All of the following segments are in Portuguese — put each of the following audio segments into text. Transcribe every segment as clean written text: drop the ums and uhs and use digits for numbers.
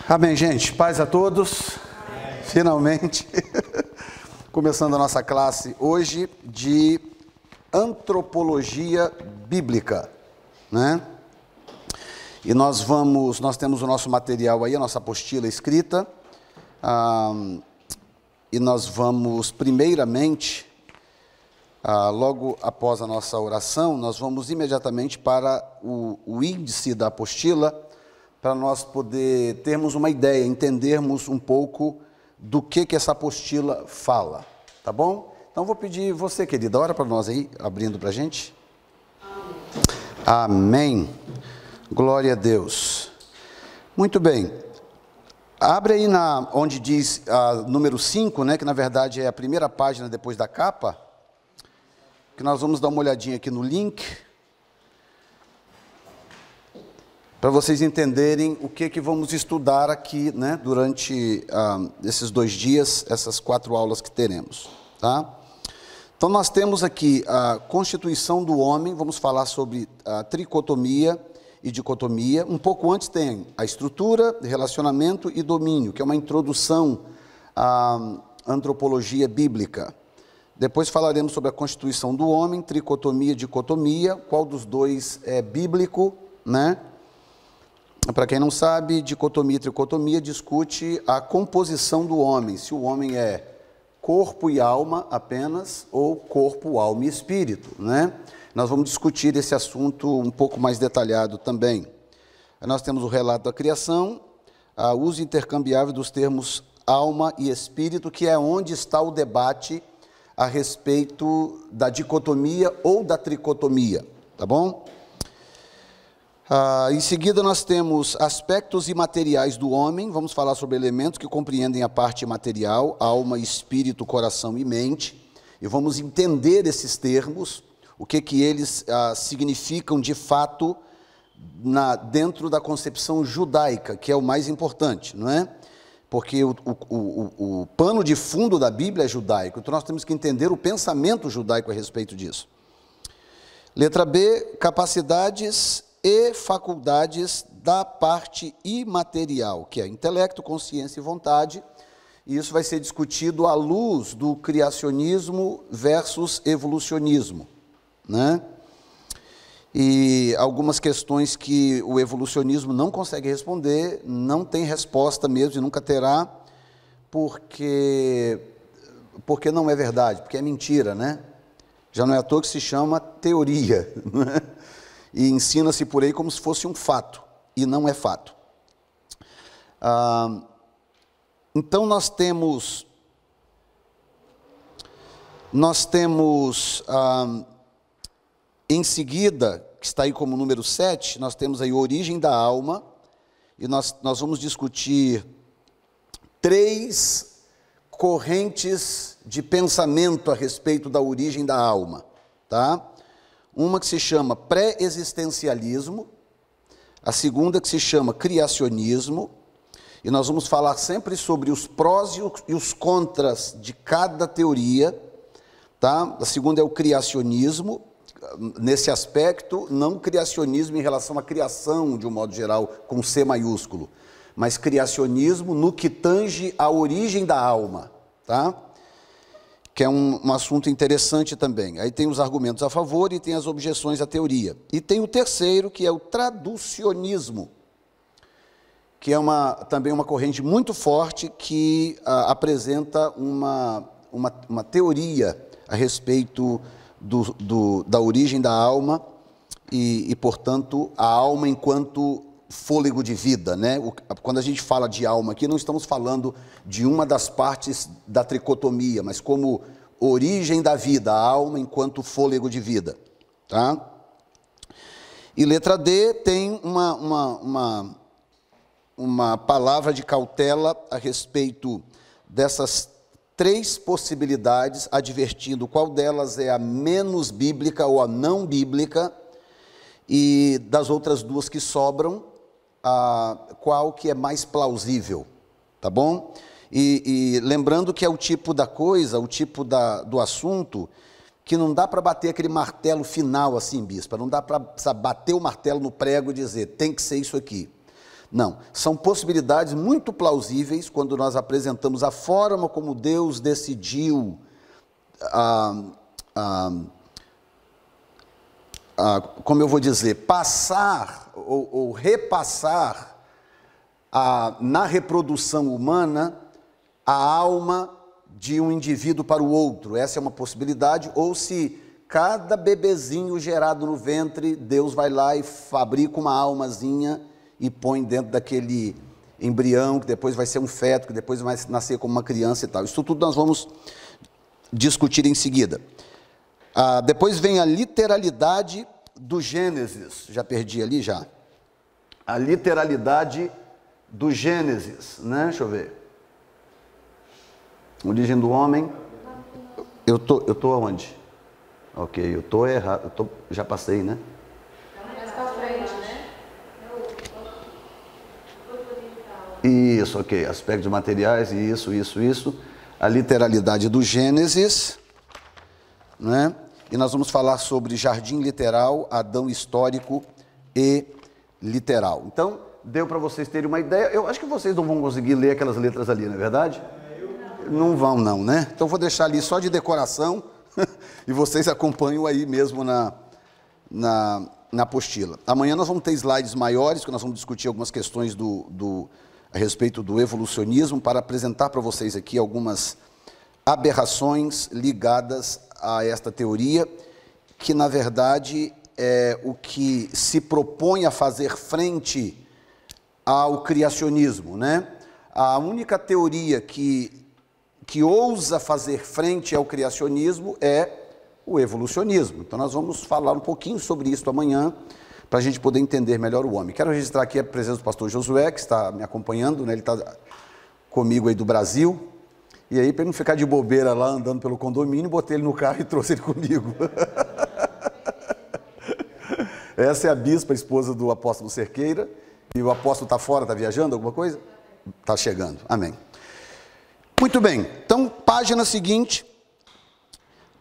Amém, gente. Paz a todos. Amém. Finalmente, começando a nossa classe hoje de antropologia bíblica, né? E nós temos o nosso material aí, a nossa apostila escrita, e nós vamos primeiramente, logo após a nossa oração, nós vamos imediatamente para o índice da apostila, para nós poder termos uma ideia, entendermos um pouco do que essa apostila fala, tá bom? Então, vou pedir você, querida, ora para nós aí, abrindo para a gente. Amém. Glória a Deus. Muito bem. Abre aí onde diz número 5, né, que na verdade é a primeira página depois da capa, que nós vamos dar uma olhadinha aqui no link, para vocês entenderem o que vamos estudar aqui, né, durante esses 2 dias, essas 4 aulas que teremos, tá? Então, nós temos aqui a constituição do homem, vamos falar sobre a tricotomia e dicotomia. Um pouco antes tem a estrutura, relacionamento e domínio, que é uma introdução à antropologia bíblica. Depois falaremos sobre a constituição do homem, tricotomia, dicotomia, qual dos dois é bíblico, né? Para quem não sabe, dicotomia e tricotomia discute a composição do homem, se o homem é corpo e alma apenas, ou corpo, alma e espírito, né? Nós vamos discutir esse assunto um pouco mais detalhado também. Nós temos o relato da criação, o uso intercambiável dos termos alma e espírito, que é onde está o debate a respeito da dicotomia ou da tricotomia, tá bom? Em seguida, nós temos aspectos imateriais do homem. Vamos falar sobre elementos que compreendem a parte material, alma, espírito, coração e mente. E vamos entender esses termos, o que eles significam de fato dentro da concepção judaica, que é o mais importante, não é? Porque o pano de fundo da Bíblia é judaico, então nós temos que entender o pensamento judaico a respeito disso. Letra B, capacidades e faculdades da parte imaterial, que é intelecto, consciência e vontade, e isso vai ser discutido à luz do criacionismo versus evolucionismo, né? E algumas questões que o evolucionismo não consegue responder, não tem resposta mesmo e nunca terá, porque não é verdade, porque é mentira, né? Já não é à toa que se chama teoria, né? E ensina-se por aí como se fosse um fato, e não é fato. Então, nós temos em seguida, que está aí como número 7, nós temos aí a origem da alma, e nós vamos discutir 3 correntes de pensamento a respeito da origem da alma, tá? Uma que se chama pré-existencialismo, a segunda que se chama criacionismo, e nós vamos falar sempre sobre os prós e os contras de cada teoria, tá? A segunda é o criacionismo, nesse aspecto, não criacionismo em relação à criação, de um modo geral, com C maiúsculo, mas criacionismo no que tange a origem da alma, tá? Que é um assunto interessante também. Aí tem os argumentos a favor e tem as objeções à teoria. E tem o terceiro, que é o traducionismo, que é também uma corrente muito forte que apresenta uma teoria a respeito da origem da alma e, portanto, a alma enquanto fôlego de vida, né? Quando a gente fala de alma aqui, não estamos falando de uma das partes da tricotomia, mas como origem da vida, a alma enquanto fôlego de vida, tá? E letra D tem uma palavra de cautela a respeito dessas 3 possibilidades, advertindo qual delas é a menos bíblica ou a não bíblica, e das outras 2 que sobram, qual que é mais plausível, tá bom? E lembrando que é o tipo da coisa, o tipo do assunto, que não dá para bater aquele martelo final assim, bispa, não dá para bater o martelo no prego e dizer, tem que ser isso aqui. Não, são possibilidades muito plausíveis quando nós apresentamos a forma como Deus decidiu como eu vou dizer, passar ou repassar na reprodução humana a alma de um indivíduo para o outro. Essa é uma possibilidade. Ou se cada bebezinho gerado no ventre, Deus vai lá e fabrica uma almazinha e põe dentro daquele embrião, que depois vai ser um feto, que depois vai nascer como uma criança e tal. Isso tudo nós vamos discutir em seguida. Depois vem a literalidade do Gênesis. Já perdi ali já. A literalidade do Gênesis, né? Deixa eu ver. Origem do homem. Eu tô aonde? Ok, eu tô errado. Já passei, né? Mais pra frente, né? Isso, ok. Aspecto de materiais, isso. A literalidade do Gênesis, né? E nós vamos falar sobre jardim literal, Adão histórico e literal. Então, deu para vocês terem uma ideia. Eu acho que vocês não vão conseguir ler aquelas letras ali, não é verdade? Não vão não, né? Então vou deixar ali só de decoração e vocês acompanham aí mesmo na apostila. Amanhã nós vamos ter slides maiores, que nós vamos discutir algumas questões a respeito do evolucionismo, para apresentar para vocês aqui algumas aberrações ligadas a esta teoria, que na verdade é o que se propõe a fazer frente ao criacionismo, né? A única teoria que ousa fazer frente ao criacionismo é o evolucionismo. Então nós vamos falar um pouquinho sobre isso amanhã, para a gente poder entender melhor o homem. Quero registrar aqui a presença do pastor Josué, que está me acompanhando, né? Ele está comigo aí do Brasil. E aí, para ele não ficar de bobeira lá, andando pelo condomínio, botei ele no carro e trouxe ele comigo. Essa é a bispa, a esposa do apóstolo Cerqueira. E o apóstolo está fora, está viajando, alguma coisa? Está chegando, amém. Muito bem, então, página seguinte,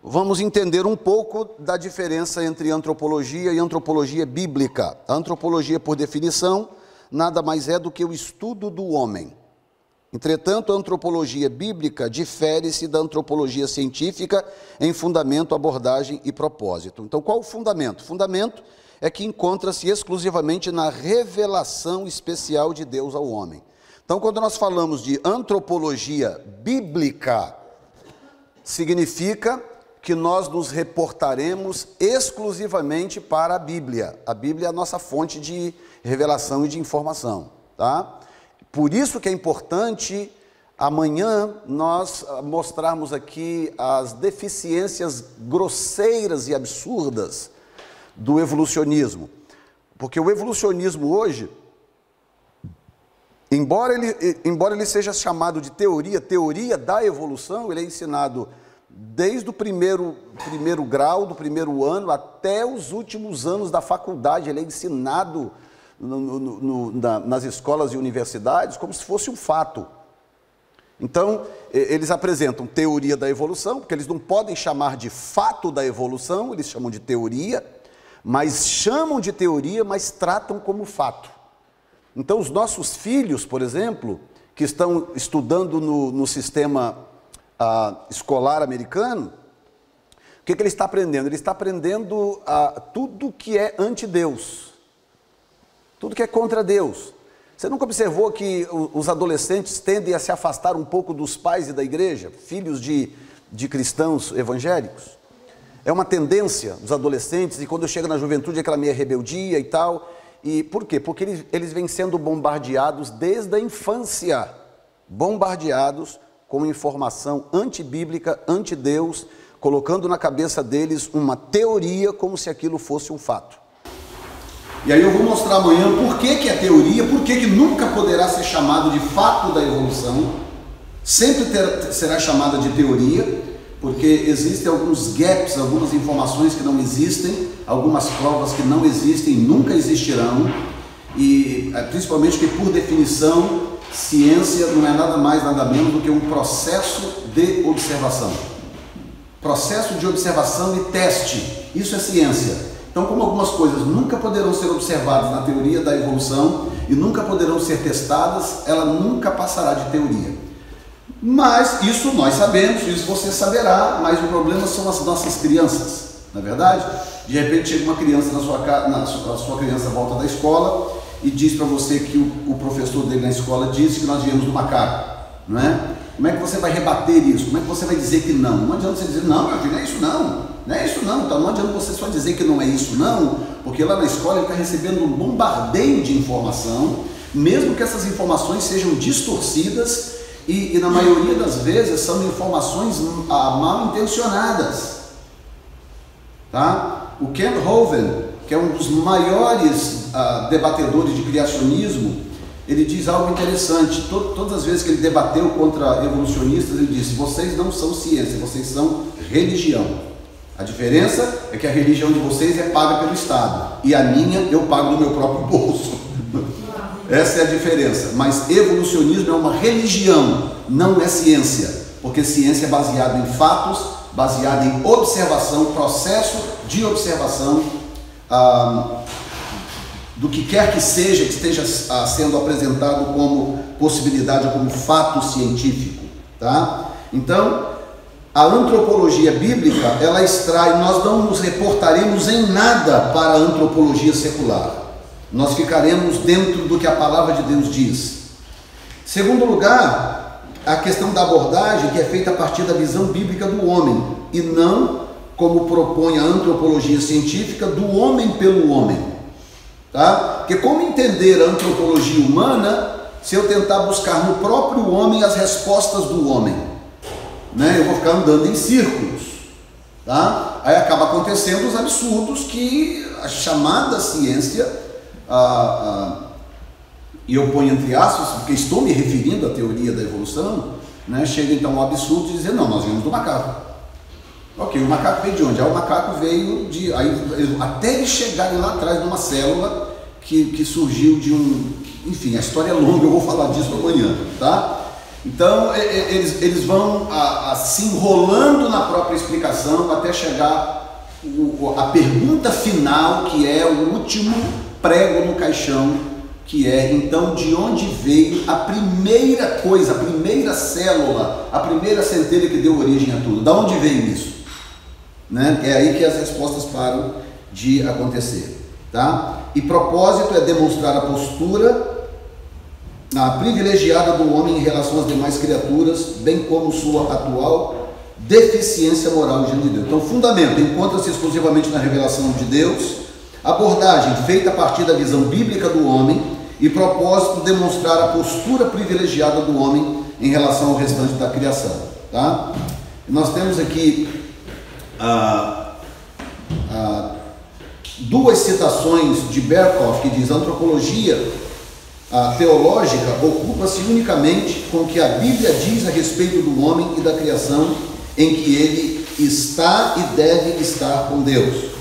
vamos entender um pouco da diferença entre antropologia e antropologia bíblica. A antropologia, por definição, nada mais é do que o estudo do homem. Entretanto, a antropologia bíblica difere-se da antropologia científica em fundamento, abordagem e propósito. Então, qual o fundamento? O fundamento é que encontra-se exclusivamente na revelação especial de Deus ao homem. Então, quando nós falamos de antropologia bíblica, significa que nós nos reportaremos exclusivamente para a Bíblia. A Bíblia é a nossa fonte de revelação e de informação, tá? Por isso que é importante amanhã nós mostrarmos aqui as deficiências grosseiras e absurdas do evolucionismo. Porque o evolucionismo hoje, embora ele seja chamado de teoria da evolução, ele é ensinado desde o primeiro grau, do primeiro ano, até os últimos anos da faculdade. Ele é ensinado nas escolas e universidades como se fosse um fato. Então, eles apresentam teoria da evolução, porque eles não podem chamar de fato da evolução, eles chamam de teoria, mas tratam como fato. Então, os nossos filhos, por exemplo, que estão estudando no sistema escolar americano, o que ele está aprendendo? Ele está aprendendo tudo que é anti-Deus, tudo que é contra Deus. Você nunca observou que os adolescentes tendem a se afastar um pouco dos pais e da igreja, filhos de cristãos evangélicos? É uma tendência dos adolescentes, e quando chega na juventude, aquela meia rebeldia e tal. E por quê? Porque eles vêm sendo bombardeados desde a infância, bombardeados com informação antibíblica, anti-Deus, colocando na cabeça deles uma teoria como se aquilo fosse um fato. E aí eu vou mostrar amanhã por que é teoria, por que nunca poderá ser chamado de fato da evolução, sempre será chamada de teoria, porque existem alguns gaps, algumas informações que não existem, algumas provas que não existem, nunca existirão, e principalmente que, por definição, ciência não é nada mais, nada menos do que um processo de observação. Processo de observação e teste, isso é ciência. Então, como algumas coisas nunca poderão ser observadas na teoria da evolução e nunca poderão ser testadas, ela nunca passará de teoria. Mas isso nós sabemos, isso você saberá, mas o problema são as nossas crianças, não é verdade? De repente chega uma criança na sua casa, a sua criança volta da escola e diz para você que o professor dele na escola disse que nós viemos do macaco, não é? Como é que você vai rebater isso? Como é que você vai dizer que não? Não adianta você dizer, não, meu filho, não é isso não, não é isso não. Então não adianta você só dizer que não é isso não, porque lá na escola ele está recebendo um bombardeio de informação, mesmo que essas informações sejam distorcidas e na maioria das vezes são informações mal intencionadas, tá? O Ken Hovind, que é um dos maiores debatedores de criacionismo, ele diz algo interessante. Todas as vezes que ele debateu contra evolucionistas, ele disse: vocês não são ciência, vocês são religião. A diferença é que a religião de vocês é paga pelo Estado e a minha eu pago no meu próprio bolso. Essa é a diferença. Mas evolucionismo é uma religião, não é ciência, porque ciência é baseada em fatos, baseada em observação, processo de observação do que quer que seja que esteja sendo apresentado como possibilidade ou como fato científico, tá? Então, a antropologia bíblica, ela extrai, nós não nos reportaremos em nada para a antropologia secular. Nós ficaremos dentro do que a palavra de Deus diz. Segundo lugar, a questão da abordagem, que é feita a partir da visão bíblica do homem, e não, como propõe a antropologia científica, do homem pelo homem. Tá? Porque como entender a antropologia humana se eu tentar buscar no próprio homem as respostas do homem? Né? Eu vou ficar andando em círculos. Tá? Aí acaba acontecendo os absurdos que a chamada ciência, e eu ponho entre aspas, porque estou me referindo à teoria da evolução, né? Chega então ao absurdo de dizer, não, nós viemos do macaco. Ok, o macaco veio de onde? O macaco veio de... até eles chegarem lá atrás numa célula que surgiu de um... Enfim, a história é longa, eu vou falar disso amanhã, tá? Então, eles vão se enrolando na própria explicação até chegar a pergunta final, que é o último prego no caixão, que é, então, de onde veio a primeira coisa, a primeira célula, a primeira centelha que deu origem a tudo? Da onde veio isso? Né? É aí que as respostas param de acontecer, tá? E propósito é demonstrar a postura privilegiada do homem em relação às demais criaturas, bem como sua atual deficiência moral diante de Deus. Então, o fundamento encontra-se exclusivamente na revelação de Deus, abordagem feita a partir da visão bíblica do homem, e propósito demonstrar a postura privilegiada do homem em relação ao restante da criação, tá? E nós temos aqui duas citações de Berkhoff, que diz: a antropologia teológica ocupa-se unicamente com o que a Bíblia diz a respeito do homem e da criação em que ele está e deve estar com Deus.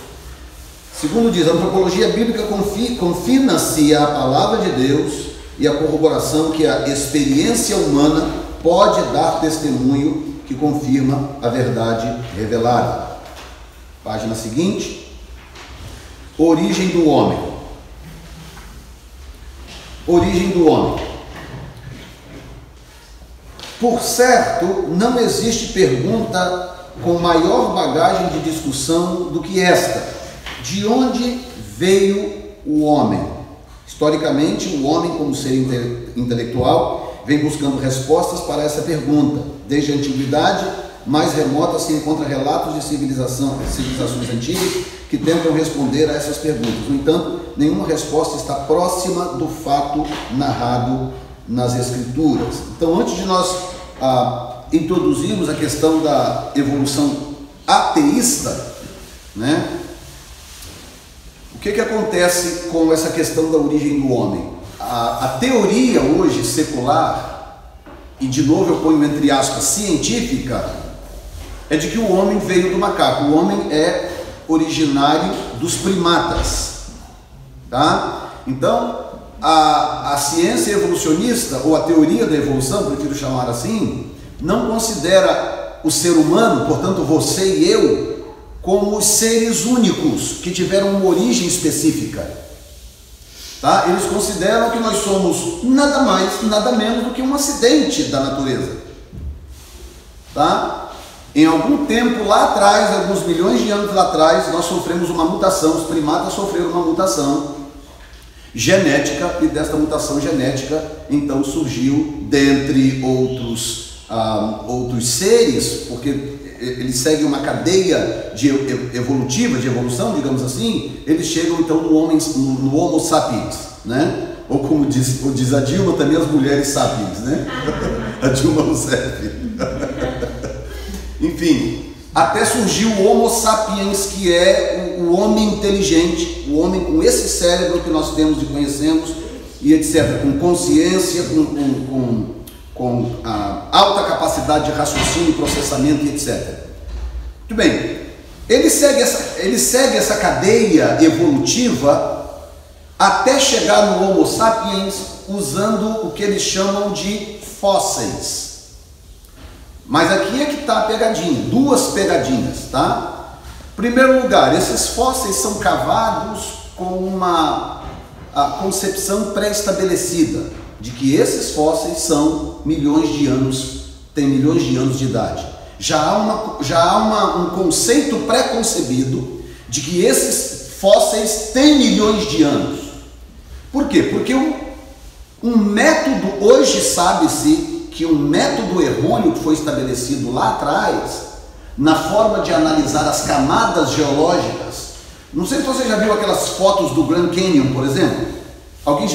Segundo diz, a antropologia bíblica confina-se à palavra de Deus e à corroboração que a experiência humana pode dar testemunho que confirma a verdade revelada. Página seguinte. Origem do homem. Origem do homem. Por certo, não existe pergunta com maior bagagem de discussão do que esta: de onde veio o homem? Historicamente, o homem, como ser intelectual, vem buscando respostas para essa pergunta. Desde a antiguidade mais remota se encontra relatos de civilizações antigas que tentam responder a essas perguntas. No entanto, nenhuma resposta está próxima do fato narrado nas Escrituras. Então, antes de nós introduzirmos a questão da evolução ateísta, né? O que acontece com essa questão da origem do homem? A teoria hoje secular, e de novo eu ponho entre aspas científica, é de que o homem veio do macaco. O homem é originário dos primatas, tá? Então, a ciência evolucionista, ou a teoria da evolução, prefiro chamar assim, não considera o ser humano, portanto você e eu, como seres únicos, que tiveram uma origem específica. Tá? Eles consideram que nós somos nada mais, nada menos do que um acidente da natureza. Tá? Em algum tempo lá atrás, alguns milhões de anos lá atrás, nós sofremos uma mutação, os primatas sofreram uma mutação genética, e desta mutação genética, então surgiu, dentre outros seres, porque eles seguem uma cadeia evolutiva, de evolução, digamos assim, eles chegam então no Homo sapiens, né? Ou como diz a Dilma, também as mulheres sapiens, né? A Dilma Rousseff. Enfim, até surgiu o Homo sapiens, que é o homem inteligente, o homem com esse cérebro que nós temos e conhecemos, e etc., com consciência, com alta capacidade de raciocínio e processamento, e etc. Muito bem, ele segue essa cadeia evolutiva até chegar no Homo sapiens usando o que eles chamam de fósseis. Mas aqui é que está a pegadinha, duas pegadinhas, tá? Em primeiro lugar, esses fósseis são cavados com uma concepção pré-estabelecida de que esses fósseis são milhões de anos, têm milhões de anos de idade. Já há um conceito pré-concebido de que esses fósseis têm milhões de anos. Por quê? Porque um método, hoje sabe-se que um método errôneo que foi estabelecido lá atrás, na forma de analisar as camadas geológicas. Não sei se você já viu aquelas fotos do Grand Canyon, por exemplo. Alguém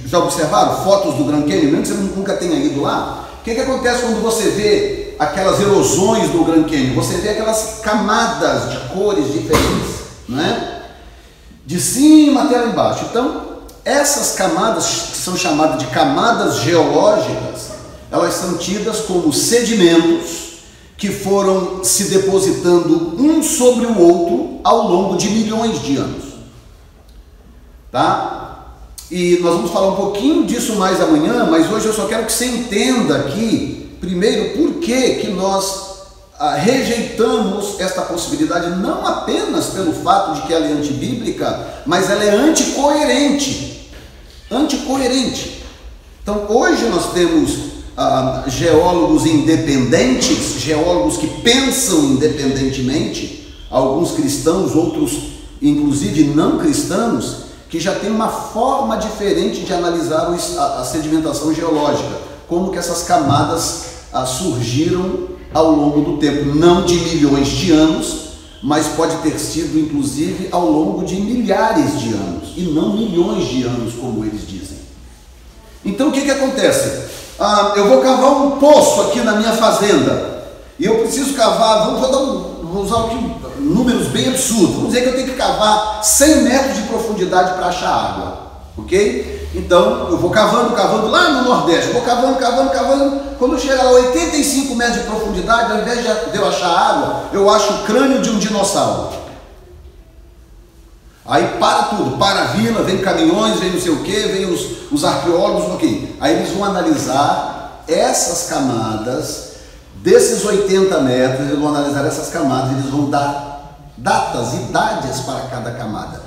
já observaram fotos do Grand Canyon, mesmo que você nunca tenha ido lá? O que acontece quando você vê aquelas erosões do Grand Canyon? Você vê aquelas camadas de cores diferentes, não é? De cima até lá embaixo. Então, essas camadas, que são chamadas de camadas geológicas, elas são tidas como sedimentos que foram se depositando um sobre o outro ao longo de milhões de anos. Tá? E nós vamos falar um pouquinho disso mais amanhã, mas hoje eu só quero que você entenda aqui, primeiro, por que nós rejeitamos esta possibilidade, não apenas pelo fato de que ela é antibíblica, mas ela é anticoerente. Anticoerente. Então, hoje nós temos geólogos independentes, geólogos que pensam independentemente, alguns cristãos, outros inclusive não cristãos, que já tem uma forma diferente de analisar a sedimentação geológica, como que essas camadas surgiram ao longo do tempo, não de milhões de anos, mas pode ter sido inclusive ao longo de milhares de anos, e não milhões de anos, como eles dizem. Então o que acontece? Eu vou cavar um poço aqui na minha fazenda, e eu preciso cavar, vou usar aqui números bem absurdos, vamos dizer que eu tenho que cavar 100 metros de profundidade para achar água, ok? Então eu vou cavando lá no Nordeste, vou cavando, quando chega a 85 metros de profundidade, ao invés de eu achar água, eu acho o crânio de um dinossauro. Aí para tudo, para a vila, vem caminhões, vem não sei o que, vem os arqueólogos, ok. Aí eles vão analisar essas camadas, desses 80 metros, eles vão analisar essas camadas, eles vão dar datas, idades para cada camada.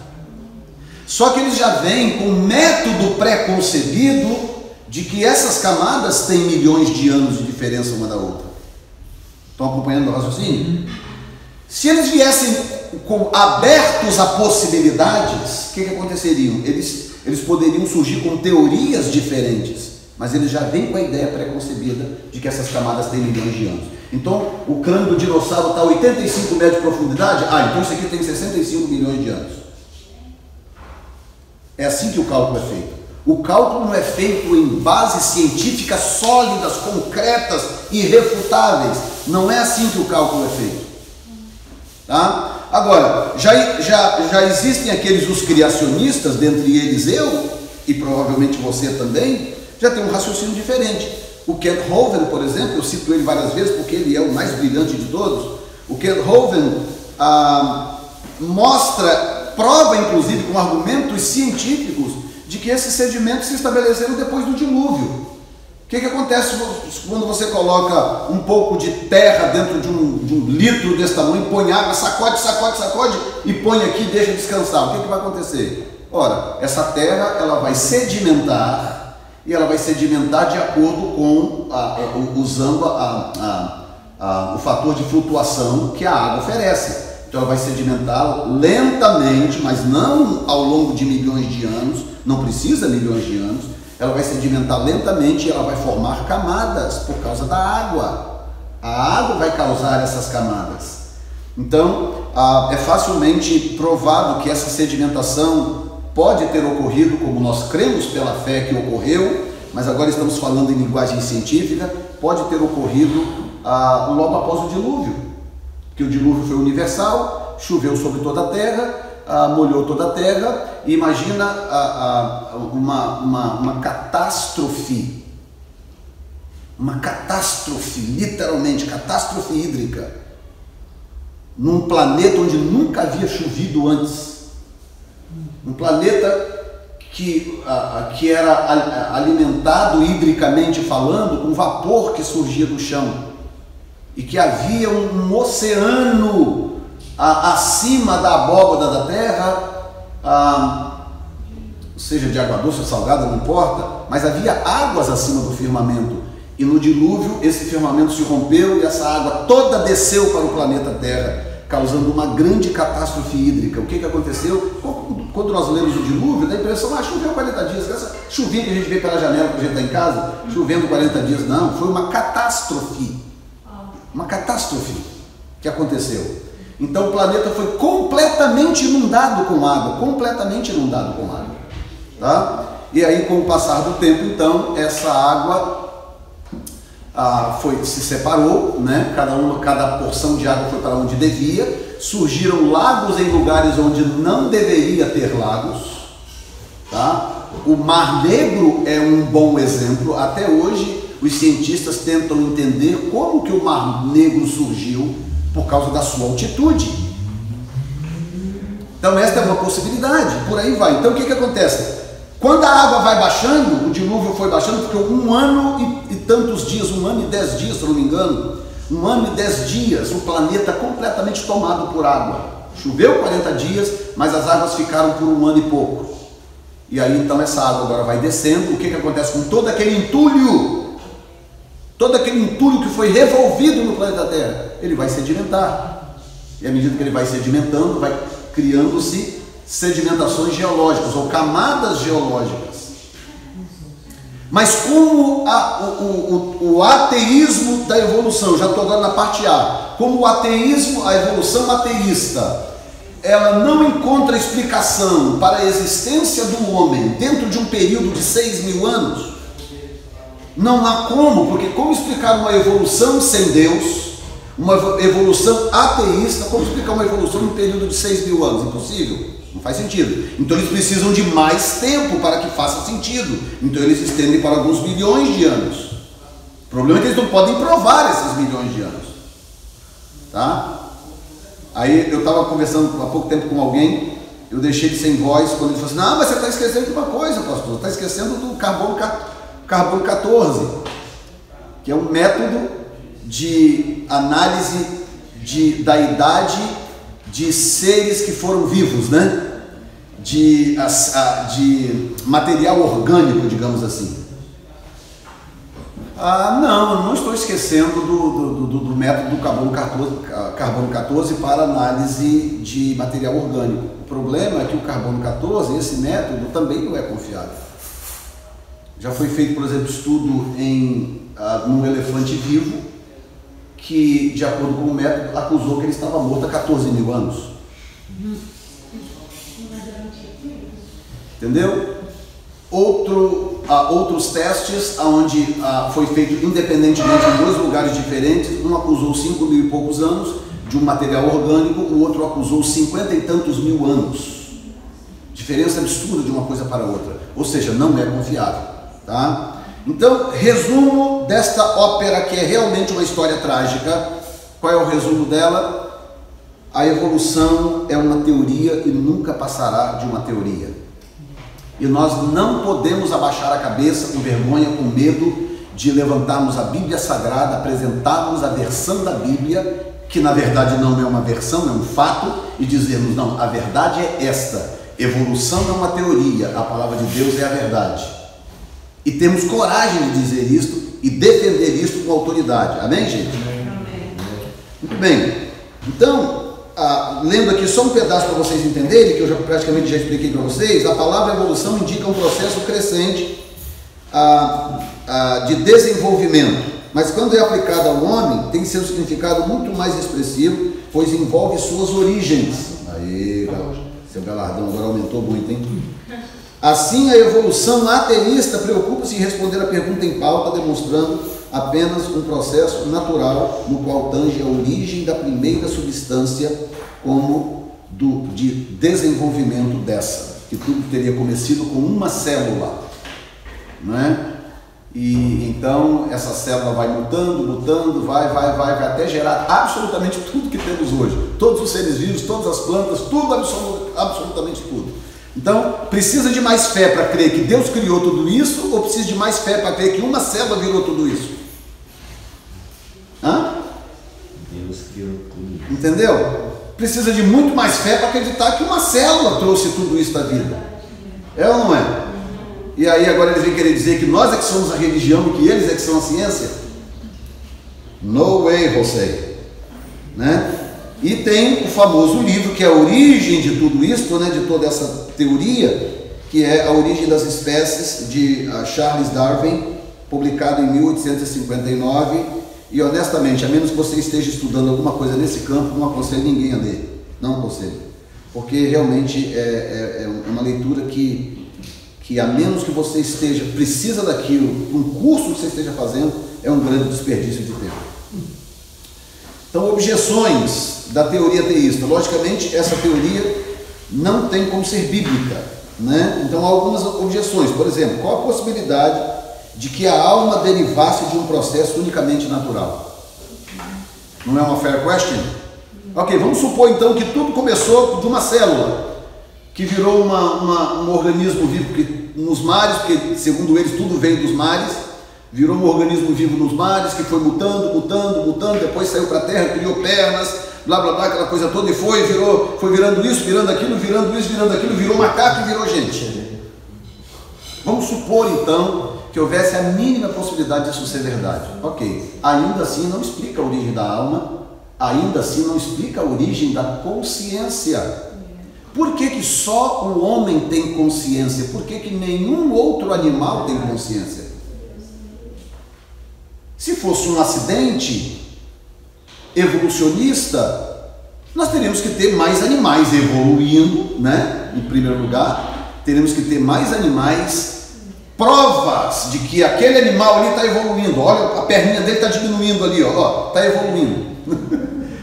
Só que eles já vêm com um método pré-concebido de que essas camadas têm milhões de anos de diferença uma da outra. Estão acompanhando o raciocínio? Se eles viessem abertos a possibilidades, o que aconteceria? Eles poderiam surgir com teorias diferentes, mas eles já vêm com a ideia pré-concebida de que essas camadas têm milhões de anos. Então, o crânio do dinossauro está a 85 metros de profundidade, então isso aqui tem 65 milhões de anos. É assim que o cálculo é feito. O cálculo não é feito em bases científicas sólidas, concretas, irrefutáveis. Não é assim que o cálculo é feito. Tá? Agora, já existem os criacionistas, dentre eles eu, e provavelmente você também, já tem um raciocínio diferente. O Kent Hovind, por exemplo, eu cito ele várias vezes porque ele é o mais brilhante de todos. O Kent Hovind prova inclusive com argumentos científicos de que esses sedimentos se estabeleceram depois do dilúvio. que acontece quando você coloca um pouco de terra dentro de um litro desse tamanho, põe água, sacode, sacode, sacode e põe aqui e deixa descansar? O que vai acontecer? Ora, essa terra ela vai sedimentar e ela vai sedimentar de acordo com, usando o fator de flutuação que a água oferece. Então ela vai sedimentar lentamente, mas não ao longo de milhões de anos, não precisa milhões de anos, ela vai sedimentar lentamente e ela vai formar camadas por causa da água. A água vai causar essas camadas. Então, é facilmente provado que essa sedimentação pode ter ocorrido, como nós cremos pela fé que ocorreu, mas agora estamos falando em linguagem científica, pode ter ocorrido logo após o dilúvio, que o dilúvio foi universal, choveu sobre toda a terra, molhou toda a terra, e imagina uma catástrofe, literalmente, catástrofe hídrica, num planeta onde nunca havia chovido antes, um planeta que era alimentado hidricamente falando com vapor que surgia do chão, e que havia um oceano acima da abóbada da terra, seja de água doce ou salgada, não importa, mas havia águas acima do firmamento, e no dilúvio esse firmamento se rompeu e essa água toda desceu para o planeta Terra, causando uma grande catástrofe hídrica. O que aconteceu? Quando nós lemos o dilúvio, dá a impressão, choveu 40 dias, essa chuvinha que a gente vê pela janela quando a gente está em casa, chovendo 40 dias, não, foi uma catástrofe que aconteceu. Então o planeta foi completamente inundado com água, tá? E aí, com o passar do tempo, então, essa água se separou, né? Cada porção de água foi para onde devia, surgiram lagos em lugares onde não deveria ter lagos, tá? O Mar Negro é um bom exemplo. Até hoje os cientistas tentam entender como que o Mar Negro surgiu, por causa da sua altitude. Então esta é uma possibilidade, por aí vai. Então o que acontece? Quando a água vai baixando, o dilúvio foi baixando, porque 1 ano e tantos dias, 1 ano e 10 dias, se eu não me engano, 1 ano e 10 dias, o planeta completamente tomado por água. Choveu 40 dias, mas as águas ficaram por 1 ano e pouco. E aí então essa água agora vai descendo. O que acontece com todo aquele entulho? Todo aquele entulho que foi revolvido no planeta Terra, ele vai sedimentar. E à medida que ele vai sedimentando, vai criando-se sedimentações geológicas ou camadas geológicas. Mas como o ateísmo da evolução, já estou agora na parte A, como o ateísmo, a evolução ateísta, ela não encontra explicação para a existência do homem dentro de um período de 6.000 anos, não há porque como explicar uma evolução sem Deus, uma evolução ateísta, como explicar uma evolução em um período de 6.000 anos? Impossível, não faz sentido. Então eles precisam de mais tempo para que faça sentido, então eles estendem para alguns milhões de anos. O problema é que eles não podem provar esses milhões de anos, tá? Aí eu estava conversando há pouco tempo com alguém, eu deixei ele sem voz, quando ele falou assim: não, mas você está esquecendo de uma coisa, pastor, está esquecendo do carbono 14, que é um método de análise da idade de seres que foram vivos, né? De material orgânico, digamos assim. Não, eu não estou esquecendo do método do carbono 14 para análise de material orgânico. O problema é que o carbono 14, esse método, também não é confiável. Já foi feito, por exemplo, estudo num elefante vivo, que, de acordo com o método, acusou que ele estava morto há 14.000 anos. Entendeu? Outros testes, onde foi feito independentemente em 2 lugares diferentes, um acusou 5.000 e poucos anos de um material orgânico, o outro acusou 50 e tantos mil anos. Diferença absurda de uma coisa para outra, ou seja, não é confiável, tá? Então, resumo desta ópera, que é realmente uma história trágica. Qual é o resumo dela? A evolução é uma teoria e nunca passará de uma teoria. E nós não podemos abaixar a cabeça com vergonha, com medo de levantarmos a Bíblia Sagrada, apresentarmos a versão da Bíblia, que na verdade não é uma versão, é um fato, e dizermos, não, a verdade é esta, evolução não é uma teoria, a palavra de Deus é a verdade. E temos coragem de dizer isto e defender isto com autoridade. Amém, gente? Amém. Muito bem. Então, lendo aqui só um pedaço para vocês entenderem, que eu praticamente já expliquei para vocês, a palavra evolução indica um processo crescente de desenvolvimento. Mas quando é aplicada ao homem, tem seu significado muito mais expressivo, pois envolve suas origens. Aí, seu galardão agora aumentou muito, hein? Assim, a evolução ateísta preocupa-se em responder a pergunta em pauta, demonstrando apenas um processo natural, no qual tange a origem da primeira substância, como de desenvolvimento dessa, que tudo teria começado com uma célula, não é? E então essa célula vai mutando, vai até gerar absolutamente tudo que temos hoje. Todos os seres vivos, todas as plantas, tudo, absolutamente tudo. Então, precisa de mais fé para crer que Deus criou tudo isso, ou precisa de mais fé para crer que uma célula virou tudo isso? Hã? Deus criou tudo. Entendeu? Precisa de muito mais fé para acreditar que uma célula trouxe tudo isso da vida. É ou não é? E aí agora eles vêm querer dizer que nós é que somos a religião e que eles é que são a ciência? No way, José. Né? E tem o famoso livro que é a origem de tudo isso, né, de toda essa teoria, que é A Origem das Espécies, de Charles Darwin, publicado em 1859. E honestamente, a menos que você esteja estudando alguma coisa nesse campo, não aconselho ninguém a ler. Não aconselho. Porque realmente é uma leitura que a menos que você precisa daquilo, um curso que você esteja fazendo, é um grande desperdício de tempo. Então, objeções da teoria teísta. Logicamente, essa teoria não tem como ser bíblica, né? Então, há algumas objeções. Por exemplo, qual a possibilidade de que a alma derivasse de um processo unicamente natural? Não é uma fair question? Ok, vamos supor então que tudo começou de uma célula, que virou um organismo vivo nos mares, porque segundo eles tudo veio dos mares, virou um organismo vivo nos mares, que foi mutando, depois saiu para a terra, criou pernas, blá blá blá, aquela coisa toda, e foi virando isso, virando aquilo, virou macaco e virou gente. Vamos supor então que houvesse a mínima possibilidade disso ser verdade. Ok, ainda assim não explica a origem da alma, ainda assim não explica a origem da consciência. Por que só o homem tem consciência? Por que nenhum outro animal tem consciência? Se fosse um acidente evolucionista, nós teríamos que ter mais animais evoluindo, né? Em primeiro lugar, teríamos que ter mais animais, provas de que aquele animal ali está evoluindo. Olha, a perninha dele está diminuindo ali, ó, está evoluindo.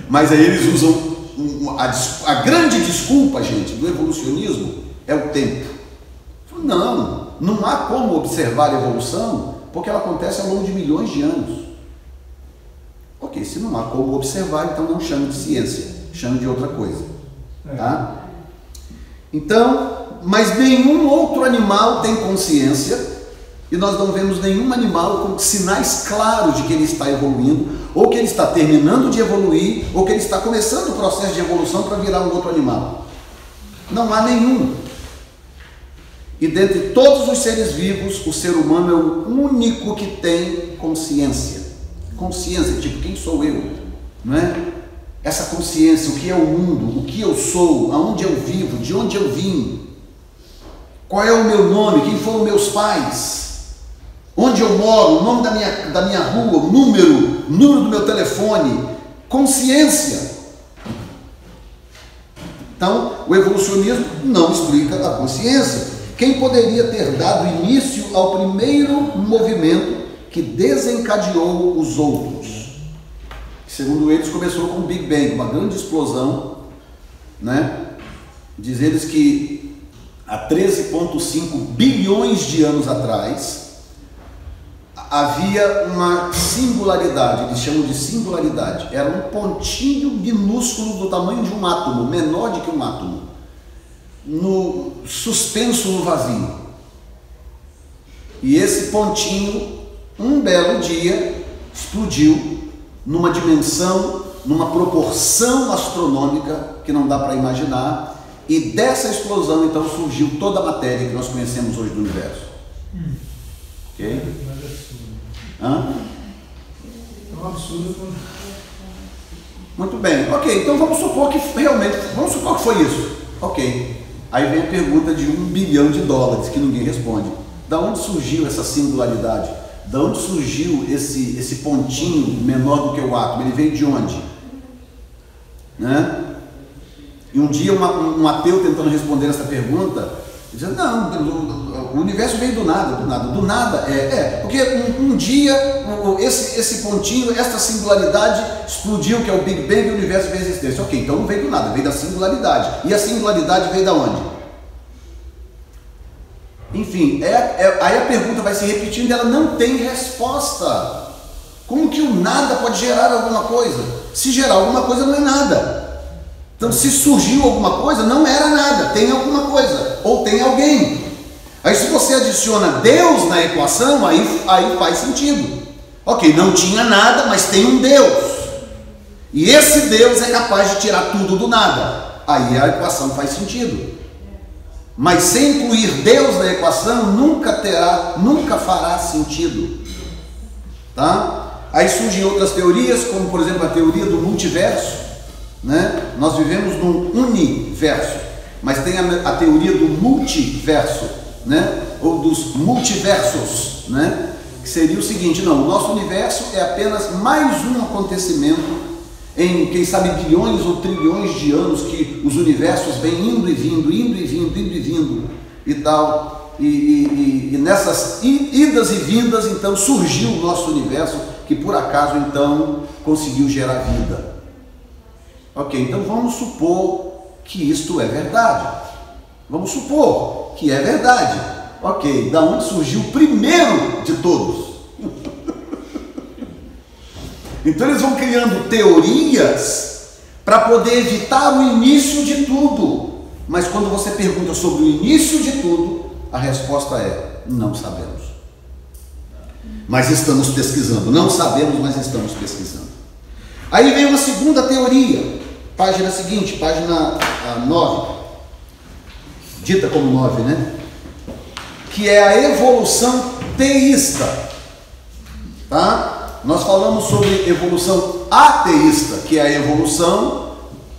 Mas aí eles usam a grande desculpa, gente, do evolucionismo é o tempo. Não há como observar a evolução, porque ela acontece ao longo de milhões de anos. Ok, se não há como observar, então não chame de ciência, chame de outra coisa. Tá? Então, mas nenhum outro animal tem consciência, e nós não vemos nenhum animal com sinais claros de que ele está evoluindo, ou que ele está terminando de evoluir, ou que ele está começando o processo de evolução para virar um outro animal. Não há nenhum. E dentre todos os seres vivos, o ser humano é o único que tem consciência. Consciência, tipo, quem sou eu? Não é? Essa consciência, o que é o mundo, o que eu sou, aonde eu vivo, de onde eu vim, qual é o meu nome, quem foram meus pais, onde eu moro, o nome da minha rua, o número do meu telefone, consciência. Então, o evolucionismo não explica a consciência. Quem poderia ter dado início ao primeiro movimento que desencadeou os outros? Segundo eles, começou com o Big Bang, uma grande explosão, né? Diz eles que há 13,5 bilhões de anos atrás havia uma singularidade, eles chamam de singularidade, era um pontinho minúsculo do tamanho de um átomo, menor do que um átomo, suspenso no vazio. E esse pontinho um belo dia explodiu numa dimensão, numa proporção astronômica que não dá para imaginar, e dessa explosão então surgiu toda a matéria que nós conhecemos hoje do universo. Ok? Hã? É um absurdo. Muito bem, ok, então vamos supor que realmente, vamos supor que foi isso. Ok, aí vem a pergunta de $1 bilhão que ninguém responde. Da onde surgiu essa singularidade? Da onde surgiu esse pontinho menor do que o átomo? Ele veio de onde? Né? E um dia um ateu tentando responder essa pergunta, dizendo, não, o universo veio do nada, porque um dia esse pontinho, essa singularidade explodiu, que é o Big Bang, e o universo veio à existência. Ok, então não veio do nada, veio da singularidade. E a singularidade veio da onde? Enfim, aí a pergunta vai se repetindo e ela não tem resposta. Como que o nada pode gerar alguma coisa? Se gerar alguma coisa não é nada. Então, se surgiu alguma coisa, não era nada, tem alguma coisa, ou tem alguém. Aí, se você adiciona Deus na equação, aí faz sentido. Ok, não tinha nada, mas tem um Deus. E esse Deus é capaz de tirar tudo do nada. Aí a equação faz sentido. Mas sem incluir Deus na equação, nunca fará sentido. Tá? Aí surgem outras teorias, como por exemplo a teoria do multiverso. Né? Nós vivemos num universo, mas tem a teoria do multiverso, né? Ou dos multiversos, né? Que seria o seguinte: não, o nosso universo é apenas mais um acontecimento em, quem sabe, bilhões ou trilhões de anos que os universos vêm indo e vindo e tal, e nessas idas e vindas então surgiu o nosso universo, que por acaso então conseguiu gerar vida. Ok, então vamos supor que isto é verdade. Vamos supor que é verdade. Ok, da onde surgiu o primeiro de todos? Então eles vão criando teorias para poder evitar o início de tudo. Mas quando você pergunta sobre o início de tudo, a resposta é: não sabemos. Mas estamos pesquisando. Não sabemos, mas estamos pesquisando. Aí vem uma segunda teoria. Página seguinte, página 9, dita como 9, né? Que é a evolução teísta. Tá? Nós falamos sobre evolução ateísta, que é a evolução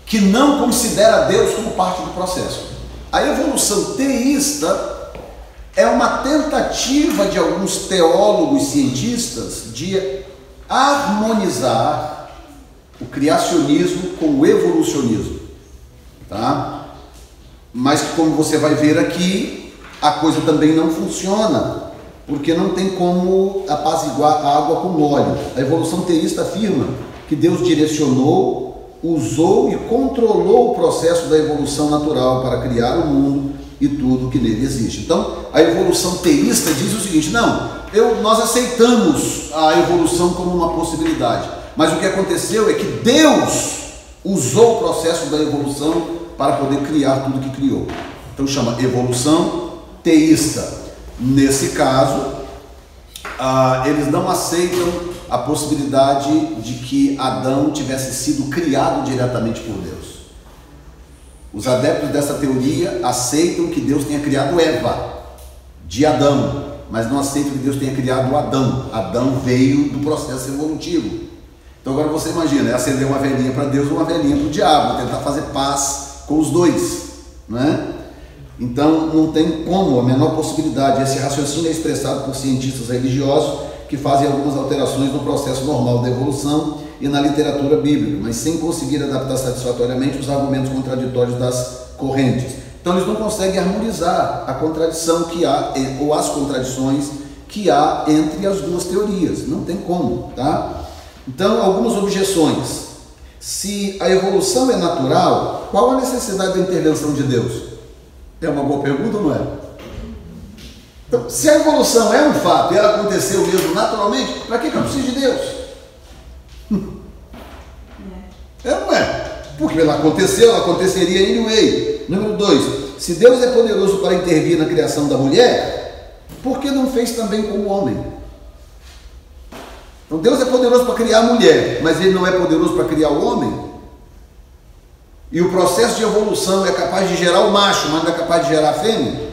que não considera Deus como parte do processo. A evolução teísta é uma tentativa de alguns teólogos cientistas de harmonizar o criacionismo com o evolucionismo, tá? Mas que, como você vai ver aqui, a coisa também não funciona, porque não tem como apaziguar a água com óleo. A evolução teísta afirma que Deus direcionou, usou e controlou o processo da evolução natural para criar o mundo e tudo que nele existe. Então, a evolução teísta diz o seguinte: não, nós aceitamos a evolução como uma possibilidade. Mas o que aconteceu é que Deus usou o processo da evolução para poder criar tudo que criou. Então chama evolução teísta. Nesse caso, eles não aceitam a possibilidade de que Adão tivesse sido criado diretamente por Deus. Os adeptos dessa teoria aceitam que Deus tenha criado Eva de Adão, mas não aceitam que Deus tenha criado Adão. Adão veio do processo evolutivo. Então agora você imagina, é acender uma velhinha para Deus ou uma velhinha para o diabo, tentar fazer paz com os dois, né? Então não tem como, a menor possibilidade. Esse raciocínio é expressado por cientistas religiosos que fazem algumas alterações no processo normal da evolução e na literatura bíblica, mas sem conseguir adaptar satisfatoriamente os argumentos contraditórios das correntes. Então eles não conseguem harmonizar a contradição que há, ou as contradições que há entre as duas teorias, não tem como, tá? Então, algumas objeções. Se a evolução é natural, qual a necessidade da intervenção de Deus? É uma boa pergunta ou não é? Então, se a evolução é um fato e ela aconteceu mesmo naturalmente, para que eu preciso de Deus? Não é? Porque ela aconteceu, ela aconteceria anyway. Número 2, se Deus é poderoso para intervir na criação da mulher, por que não fez também com o homem? Então Deus é poderoso para criar a mulher, mas Ele não é poderoso para criar o homem? E o processo de evolução é capaz de gerar o macho, mas não é capaz de gerar a fêmea?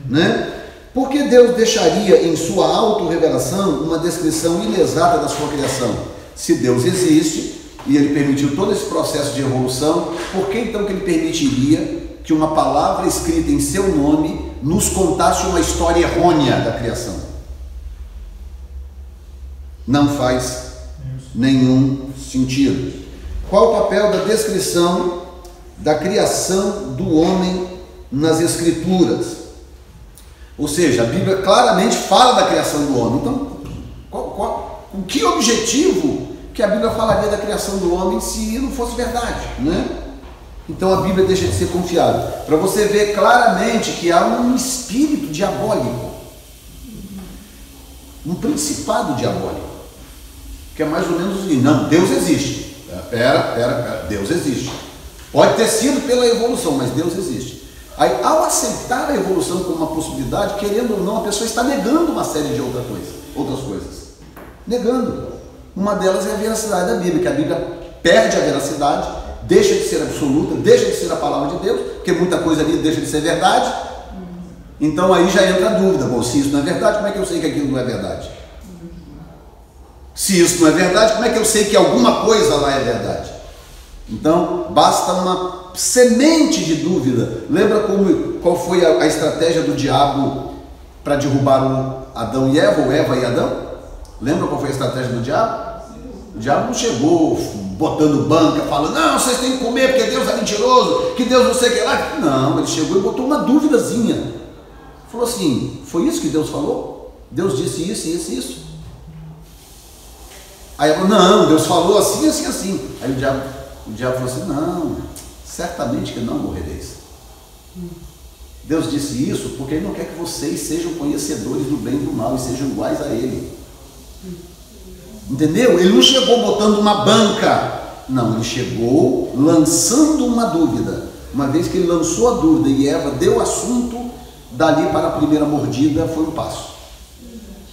Né? Por que Deus deixaria em sua autorrevelação uma descrição inexata da sua criação? Se Deus existe e Ele permitiu todo esse processo de evolução, por que então que Ele permitiria que uma palavra escrita em seu nome nos contasse uma história errônea da criação? Não faz nenhum sentido. Qual o papel da descrição da criação do homem nas Escrituras? Ou seja, a Bíblia claramente fala da criação do homem. Então, com que objetivo que a Bíblia falaria da criação do homem se não fosse verdade, né? Então a Bíblia deixa de ser confiável. Para você ver claramente que há um espírito diabólico, um principado diabólico, que é mais ou menos assim: não, Deus existe. Pera, Deus existe. Pode ter sido pela evolução, mas Deus existe. Aí, ao aceitar a evolução como uma possibilidade, querendo ou não, a pessoa está negando uma série de outras coisas. Negando. Uma delas é a veracidade da Bíblia, que a Bíblia perde a veracidade, deixa de ser absoluta, deixa de ser a palavra de Deus, porque muita coisa ali deixa de ser verdade. Então aí já entra a dúvida: bom, se isso não é verdade, como é que eu sei que aquilo não é verdade? Se isso não é verdade, como é que eu sei que alguma coisa lá é verdade? Então, basta uma semente de dúvida. Lembra qual foi a estratégia do diabo para derrubar o Adão e Eva, ou Eva e Adão? Lembra qual foi a estratégia do diabo? O diabo não chegou botando banca, falando: não, vocês têm que comer porque Deus é mentiroso, que Deus não sei o que lá. Não, ele chegou e botou uma duvidazinha. Falou assim: foi isso que Deus falou? Deus disse isso, isso e isso? Aí ela falou: não, Deus falou assim, assim, assim. Aí o diabo falou assim: não, certamente que não morrereis. Deus disse isso porque Ele não quer que vocês sejam conhecedores do bem e do mal e sejam iguais a Ele. Entendeu? Ele não chegou botando uma banca. Não, Ele chegou lançando uma dúvida. Uma vez que Ele lançou a dúvida e Eva deu o assunto, dali para a primeira mordida foi um passo.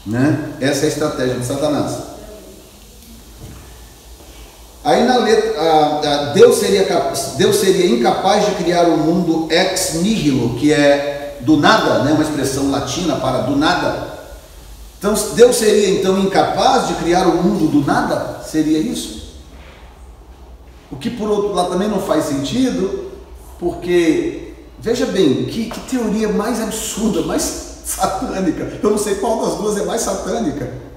Né? Essa é a estratégia de Satanás. Aí na letra, Deus seria incapaz de criar um mundo ex nihilo, que é do nada, né? Uma expressão latina para do nada. Então Deus seria então incapaz de criar um mundo do nada? Seria isso? O que por outro lado também não faz sentido, porque veja bem, que teoria mais absurda, mais satânica. Eu não sei qual das duas é mais satânica.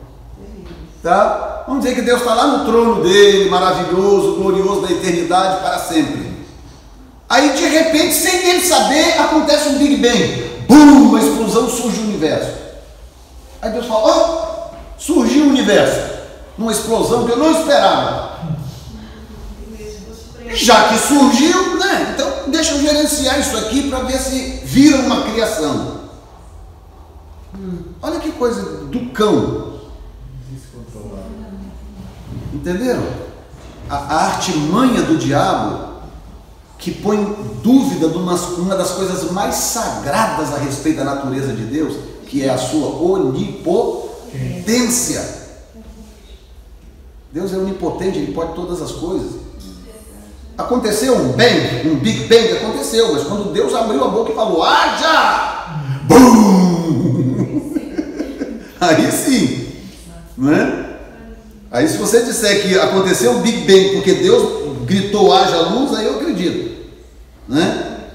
Tá? Vamos dizer que Deus está lá no trono dele, maravilhoso, glorioso, da eternidade para sempre. Aí de repente, sem ele saber, acontece um Big Bang. Bum! Uma explosão, surge o universo. Aí Deus fala: ó, surgiu o universo. Numa explosão que eu não esperava. Já que surgiu, né? Então deixa eu gerenciar isso aqui para ver se vira uma criação. Olha que coisa do cão. Entenderam? A artimanha do diabo, que põe dúvida numa das coisas mais sagradas a respeito da natureza de Deus, que é a sua onipotência. Deus é onipotente, Ele pode todas as coisas. Aconteceu um Big Bang, aconteceu, mas quando Deus abriu a boca e falou: haja! Bum! Aí sim, não é? Aí se você disser que aconteceu um Big Bang porque Deus gritou haja luz, aí eu acredito, né?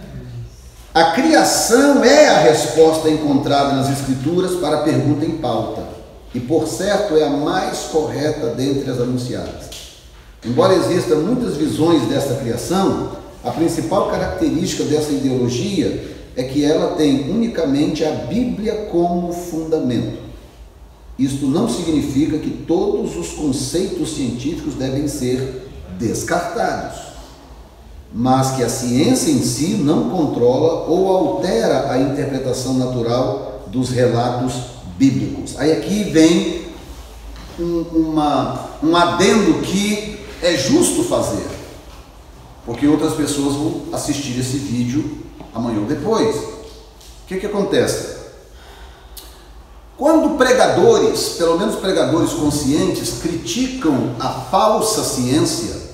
A criação é a resposta encontrada nas Escrituras para a pergunta em pauta, e por certo é a mais correta dentre as anunciadas. Embora existam muitas visões desta criação, a principal característica dessa ideologia é que ela tem unicamente a Bíblia como fundamento. Isto não significa que todos os conceitos científicos devem ser descartados, mas que a ciência em si não controla ou altera a interpretação natural dos relatos bíblicos. Aí aqui vem um adendo que é justo fazer, porque outras pessoas vão assistir esse vídeo amanhã ou depois. O que acontece? Quando pregadores, pelo menos pregadores conscientes, criticam a falsa ciência,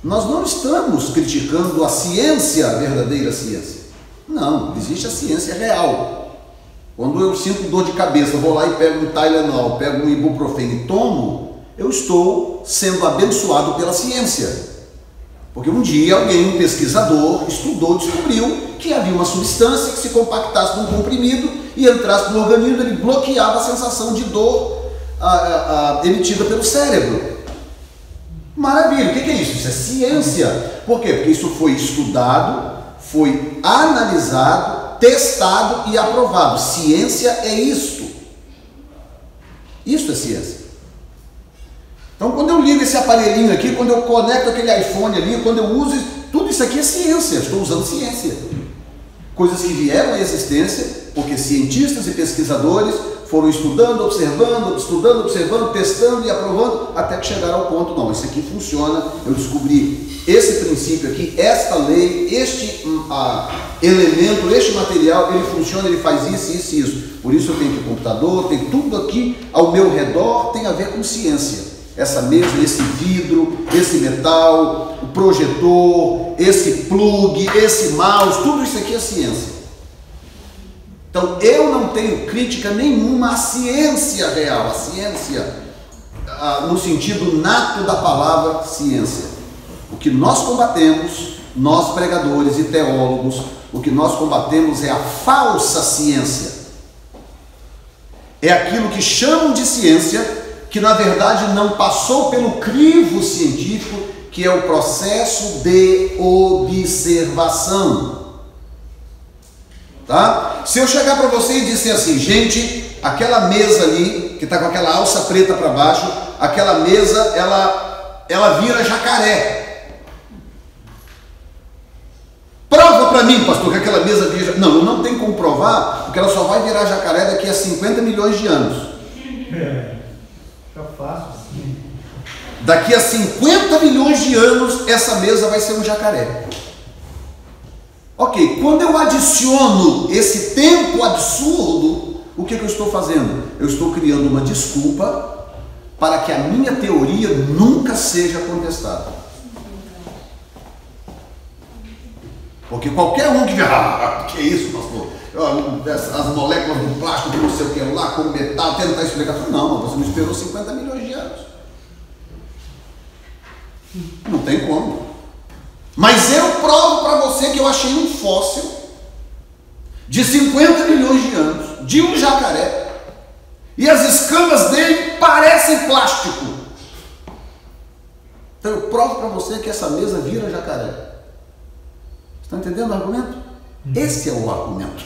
nós não estamos criticando a ciência, a verdadeira ciência. Não, existe a ciência real. Quando eu sinto dor de cabeça, vou lá e pego um Tylenol, pego um ibuprofeno e tomo, eu estou sendo abençoado pela ciência. Porque um dia alguém, um pesquisador, estudou, descobriu que havia uma substância que se compactasse num comprimido e entrasse no organismo, ele bloqueava a sensação de dor emitida pelo cérebro. Maravilha, o que é isso? Isso é ciência. Por quê? Porque isso foi estudado, foi analisado, testado e aprovado. Ciência é isto. Isso é ciência. Então, quando eu ligo esse aparelhinho aqui, quando eu conecto aquele iPhone ali, quando eu uso, tudo isso aqui é ciência. Estou usando ciência. Coisas que vieram à existência, porque cientistas e pesquisadores foram estudando, observando, testando e aprovando, até que chegaram ao ponto, não, isso aqui funciona, eu descobri esse princípio aqui, esta lei, este elemento, este material, ele funciona, ele faz isso. Por isso eu tenho aqui computador, tem tudo aqui ao meu redor, tem a ver com ciência. Essa mesa, esse vidro, esse metal, o projetor, esse plug, esse mouse, tudo isso aqui é ciência. Então eu não tenho crítica nenhuma à ciência real, a ciência no sentido nato da palavra ciência. O que nós combatemos, nós pregadores e teólogos, o que nós combatemos é a falsa ciência. É aquilo que chamam de ciência, que na verdade não passou pelo crivo científico, que é o processo de observação. Tá? Se eu chegar para você e disser assim, gente, aquela mesa ali, que está com aquela alça preta para baixo, aquela mesa, ela vira jacaré. Prova para mim, pastor, que aquela mesa vira jacaré. Não, não tem como provar, porque ela só vai virar jacaré daqui a 50 milhões de anos. Fica fácil assim. Daqui a 50 milhões de anos, essa mesa vai ser um jacaré. Ok, quando eu adiciono esse tempo absurdo, o que eu estou fazendo? Eu estou criando uma desculpa para que a minha teoria nunca seja contestada. Porque qualquer um que vê, que é isso, pastor? As moléculas do plástico, não sei o que lá, com metal, tentar explicar. Não, você não esperou 50 milhões de anos. Não tem como. Mas eu provo para você que eu achei um fóssil de 50 milhões de anos, de um jacaré, e as escamas dele parecem plástico. Então eu provo para você que essa mesa vira jacaré. Estão entendendo o argumento? Esse é o argumento.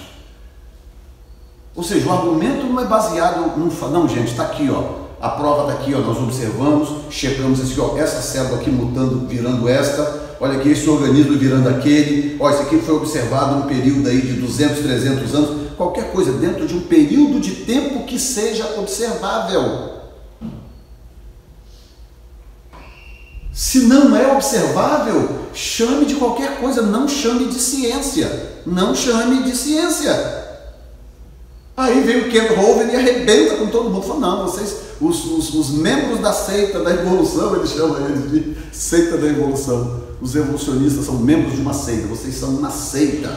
Ou seja, o argumento não é baseado não, gente, está aqui, ó. A prova está aqui, ó, nós observamos, checamos assim, ó, essa célula aqui mutando, virando esta, olha aqui, esse organismo virando aquele, ó, isso aqui foi observado num período aí de 200, 300 anos, qualquer coisa dentro de um período de tempo que seja observável. Se não é observável, chame de qualquer coisa, não chame de ciência, não chame de ciência. Aí vem o Kent Hovind e arrebenta com todo mundo, fala, não, vocês, os membros da seita da evolução, ele chama eles de seita da evolução, os evolucionistas são membros de uma seita, vocês são uma seita,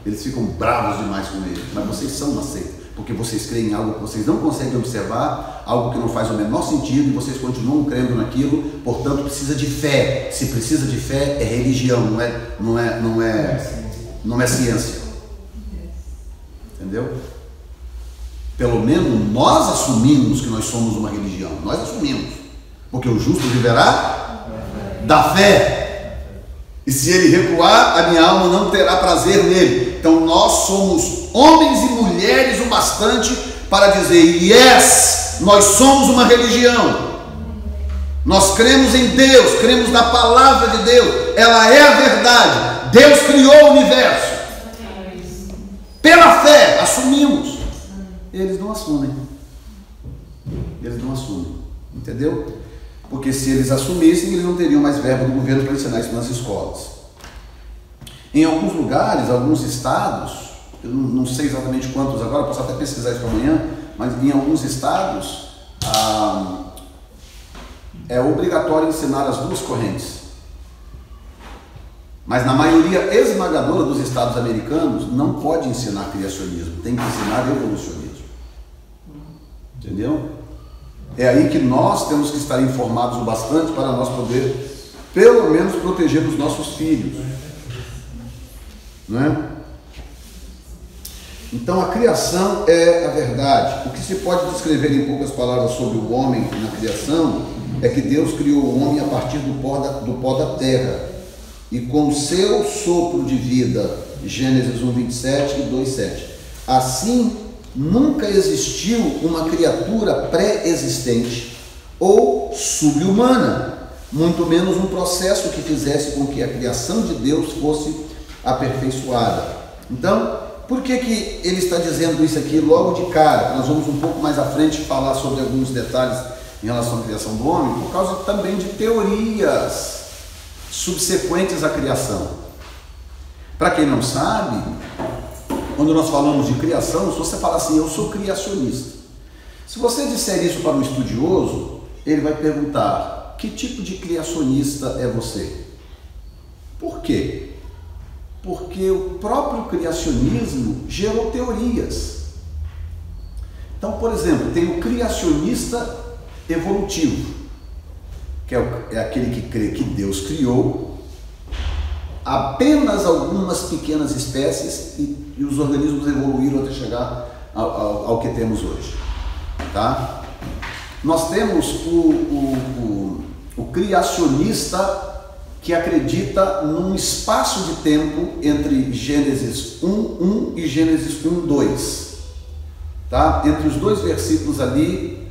eles ficam bravos demais com ele, mas vocês são uma seita, porque vocês creem em algo que vocês não conseguem observar, algo que não faz o menor sentido, e vocês continuam crendo naquilo, portanto precisa de fé. Se precisa de fé, é religião, não é ciência. Entendeu? Pelo menos nós assumimos que nós somos uma religião, nós assumimos, porque o justo viverá da fé, e se ele recuar, a minha alma não terá prazer nele. Então nós somos homens e mulheres o bastante para dizer, yes, nós somos uma religião, nós cremos em Deus, cremos na palavra de Deus, ela é a verdade, Deus criou o universo, pela fé, assumimos. Eles não assumem, entendeu? Porque se eles assumissem, eles não teriam mais verba do governo para ensinar isso nas escolas. Em alguns lugares, alguns estados, eu não sei exatamente quantos agora, posso até pesquisar isso amanhã, Mas em alguns estados é obrigatório ensinar as duas correntes. Mas na maioria esmagadora dos estados americanos não pode ensinar criacionismo, tem que ensinar evolucionismo. Entendeu? É aí que nós temos que estar informados o bastante para nós poder, pelo menos, proteger os nossos filhos. Não é? Então a criação é a verdade. O que se pode descrever em poucas palavras sobre o homem na criação é que Deus criou o homem a partir do pó da terra e com o seu sopro de vida, Gênesis 1:27 e 2:7. Assim, nunca existiu uma criatura pré-existente ou sub-humana, muito menos um processo que fizesse com que a criação de Deus fosse aperfeiçoada. Então, por que ele está dizendo isso aqui logo de cara? Nós vamos um pouco mais à frente falar sobre alguns detalhes em relação à criação do homem, por causa também de teorias subsequentes à criação. Para quem não sabe, quando nós falamos de criação, se você falar assim, eu sou criacionista, se você disser isso para um estudioso, ele vai perguntar, que tipo de criacionista é você? Por quê? Porque o próprio criacionismo gerou teorias. Então, por exemplo, tem o criacionista evolutivo, que é aquele que crê que Deus criou apenas algumas pequenas espécies e os organismos evoluíram até chegar ao que temos hoje. Tá? Nós temos o criacionista que acredita num espaço de tempo entre Gênesis 1:1 e Gênesis 1:2. Tá? Entre os dois versículos ali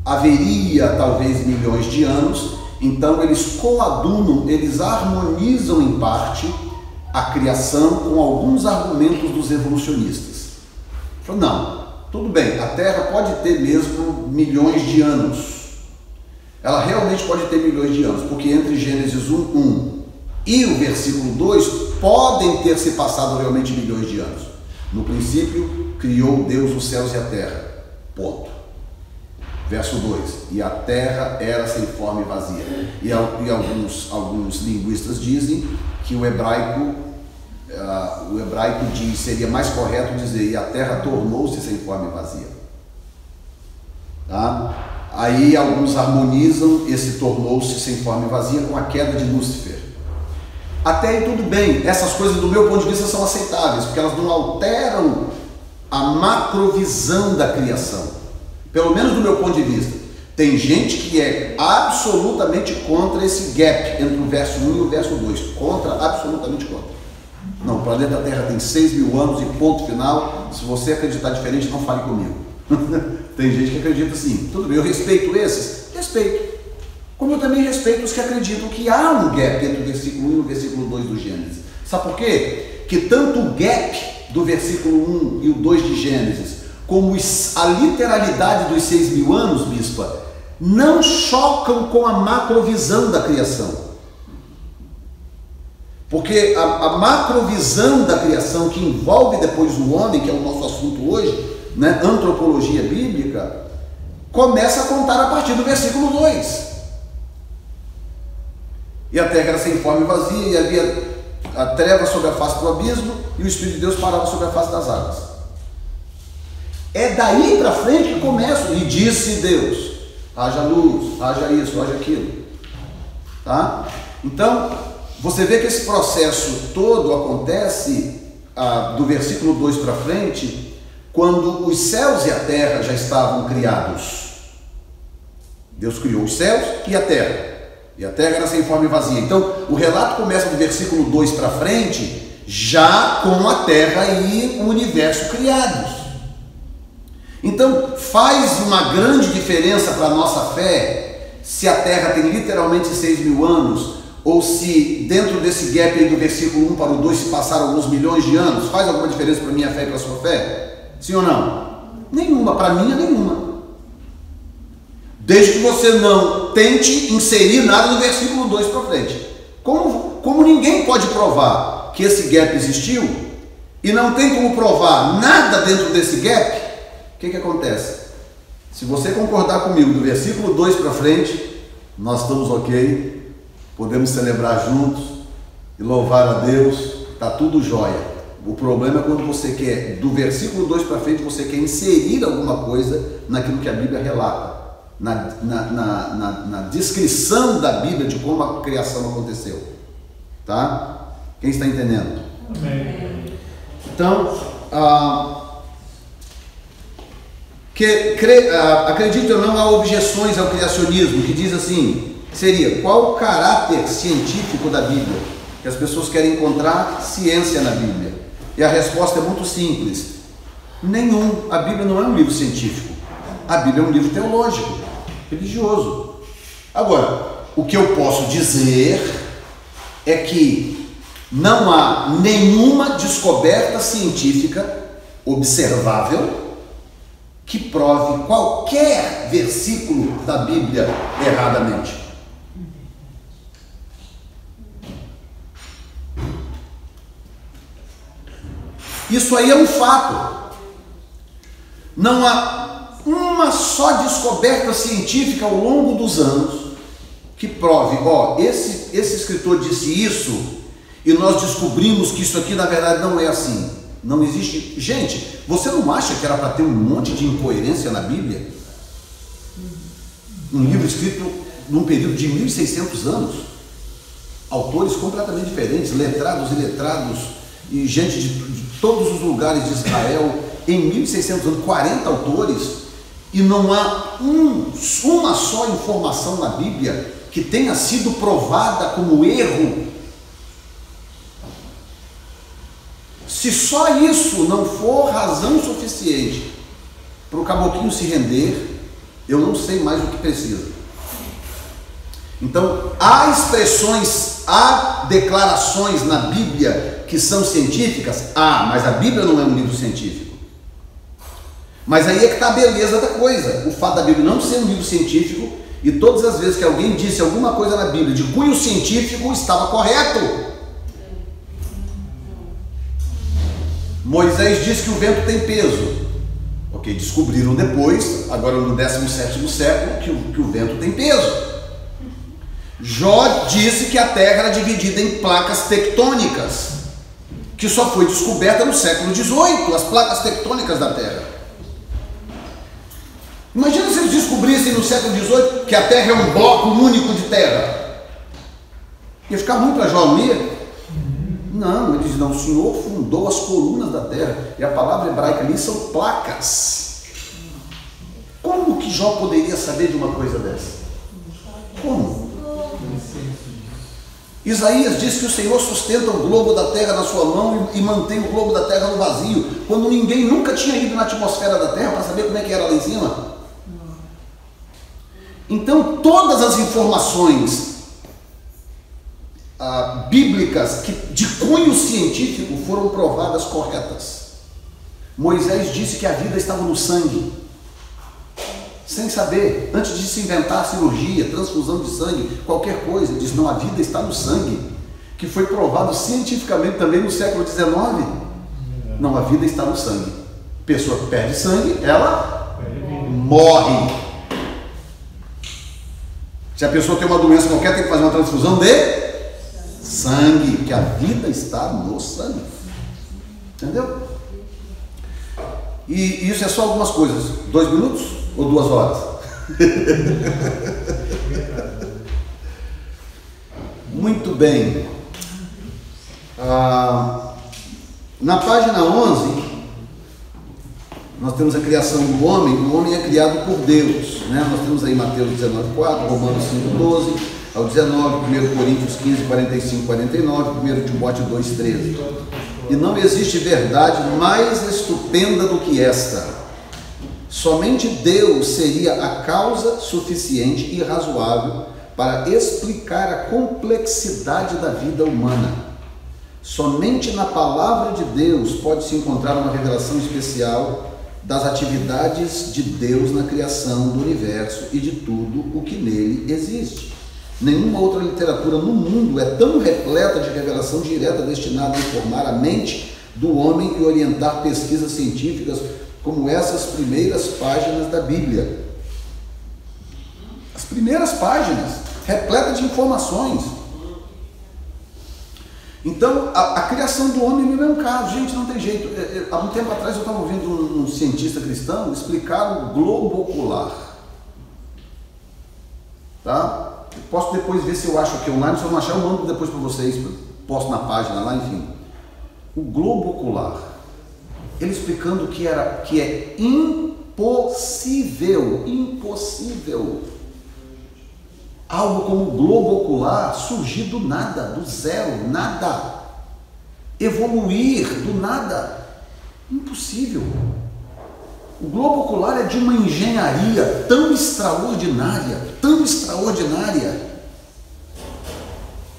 haveria talvez milhões de anos, então eles coadunam, eles harmonizam em parte a criação com alguns argumentos dos evolucionistas. Falou, não, tudo bem, a Terra pode ter mesmo milhões de anos. Ela realmente pode ter milhões de anos, porque entre Gênesis 1:1 e o versículo 2 podem ter se passado realmente milhões de anos. No princípio, criou Deus os céus e a terra. Ponto. Verso 2. E a terra era sem forma e vazia. E alguns linguistas dizem que o hebraico diz, seria mais correto dizer, e a terra tornou-se sem forma e vazia. Tá? Aí alguns harmonizam esse tornou-se sem forma e vazia com a queda de Lúcifer. Até aí tudo bem, essas coisas do meu ponto de vista são aceitáveis, porque elas não alteram a macrovisão da criação. Pelo menos do meu ponto de vista. Tem gente que é absolutamente contra esse gap entre o verso 1 e o verso 2. Contra, absolutamente contra. Não, o planeta Terra tem 6.000 anos e ponto final. Se você acreditar diferente, não fale comigo. Tem gente que acredita assim. Tudo bem, eu respeito esses? Respeito. Como eu também respeito os que acreditam que há um gap entre o versículo 1 e o versículo 2 do Gênesis. Sabe por quê? Que tanto o gap do versículo 1 e o 2 de Gênesis, como a literalidade dos 6.000 anos, bispa, não chocam com a macrovisão da criação. Porque a macrovisão da criação, que envolve depois o homem, que é o nosso assunto hoje, né, antropologia bíblica, começa a contar a partir do versículo 2. E a terra era sem forma e vazia, e havia a treva sobre a face do abismo, e o Espírito de Deus parava sobre a face das águas. É daí para frente que começa, e disse Deus, haja luz, haja isso, haja aquilo. Tá? Então, você vê que esse processo todo acontece do versículo 2 para frente, quando os céus e a terra já estavam criados. Deus criou os céus e a terra era sem forma e vazia. Então, o relato começa do versículo 2 para frente, já com a terra e o universo criados. Então, faz uma grande diferença para a nossa fé se a terra tem literalmente 6.000 anos, ou se dentro desse gap aí do versículo 1 para o 2 se passaram alguns milhões de anos. Faz alguma diferença para a minha fé e para a sua fé? Sim ou não? Nenhuma, para mim é nenhuma. Desde que você não tente inserir nada do versículo 2 para frente. Como ninguém pode provar que esse gap existiu, e não tem como provar nada dentro desse gap, o que acontece? Se você concordar comigo do versículo 2 para frente, nós estamos ok, podemos celebrar juntos e louvar a Deus, está tudo jóia. O problema é quando você quer, do versículo 2 para frente, você quer inserir alguma coisa naquilo que a Bíblia relata, na descrição da Bíblia de como a criação aconteceu. Tá? Quem está entendendo? Amém. Então, acredite ou não, há objeções ao criacionismo, que diz assim, seria, qual o caráter científico da Bíblia? Que as pessoas querem encontrar ciência na Bíblia. E a resposta é muito simples. Nenhum. A Bíblia não é um livro científico. A Bíblia é um livro teológico, religioso. Agora, o que eu posso dizer é que não há nenhuma descoberta científica observável que prove qualquer versículo da Bíblia erradamente. Isso aí é um fato. Não há uma só descoberta científica ao longo dos anos que prove, esse escritor disse isso e nós descobrimos que isso aqui na verdade não é assim. Não existe. Gente, você não acha que era para ter um monte de incoerência na Bíblia? Um livro escrito num período de 1600 anos, autores completamente diferentes, letrados e iletrados, e gente de todos os lugares de Israel, em 1600 anos, 40 autores, e não há uma só informação na Bíblia que tenha sido provada como erro. Se só isso não for razão suficiente para o caboclinho se render, eu não sei mais o que precisa. Então, há expressões, há declarações na Bíblia que são científicas? Mas a Bíblia não é um livro científico. Mas aí é que está a beleza da coisa. O fato da Bíblia não ser um livro científico, e todas as vezes que alguém disse alguma coisa na Bíblia de cunho científico, estava correto. Moisés disse que o vento tem peso. Ok, descobriram depois, agora no 17º século, que o vento tem peso. Jó disse que a Terra era dividida em placas tectônicas, que só foi descoberta no século XVIII, as placas tectônicas da Terra. Imagina se eles descobrissem no século XVIII que a Terra é um bloco único de terra. Ia ficar ruim para Jó, não ia? Não, ele diz, não, o Senhor fundou as colunas da terra, e a palavra hebraica ali são placas. Como que Jó poderia saber de uma coisa dessa? Como? Isaías diz que o Senhor sustenta o globo da terra na sua mão e mantém o globo da terra no vazio, quando ninguém nunca tinha ido na atmosfera da terra para saber como é que era lá em cima. Então todas as informações bíblicas de cunho científico foram provadas corretas. Moisés disse que a vida estava no sangue, sem saber, antes de se inventar cirurgia, transfusão de sangue, qualquer coisa, ele diz, não, a vida está no sangue, que foi provado cientificamente também no século XIX. Não, a vida está no sangue. Pessoa que perde sangue, ela morre. Se a pessoa tem uma doença qualquer, tem que fazer uma transfusão de sangue, que a vida está no sangue. Entendeu? E isso é só algumas coisas. 2 minutos ou 2 horas? Muito bem. Na página 11, nós temos a criação do homem. O homem é criado por Deus, né? Nós temos aí Mateus 19:4, Romanos 5:12, ao 19, 1 Coríntios 15, 45, 49, 1 Timóteo 2, 13. E não existe verdade mais estupenda do que esta. Somente Deus seria a causa suficiente e razoável para explicar a complexidade da vida humana. Somente na palavra de Deus pode-se encontrar uma revelação especial das atividades de Deus na criação do universo e de tudo o que nele existe. Nenhuma outra literatura no mundo é tão repleta de revelação direta destinada a informar a mente do homem e orientar pesquisas científicas como essas primeiras páginas da Bíblia. As primeiras páginas, repletas de informações. Então, a criação do homem é um caso. Gente, não tem jeito. Há um tempo atrás eu estava ouvindo um cientista cristão explicar o globo ocular. Tá? Eu posso depois ver se eu acho aqui online. Se eu não achar, eu mando depois para vocês. Posto na página lá, enfim. O globo ocular. Ele explicando que é impossível algo como o globo ocular surgir do nada, do zero, nada, evoluir do nada, impossível. O globo ocular é de uma engenharia tão extraordinária,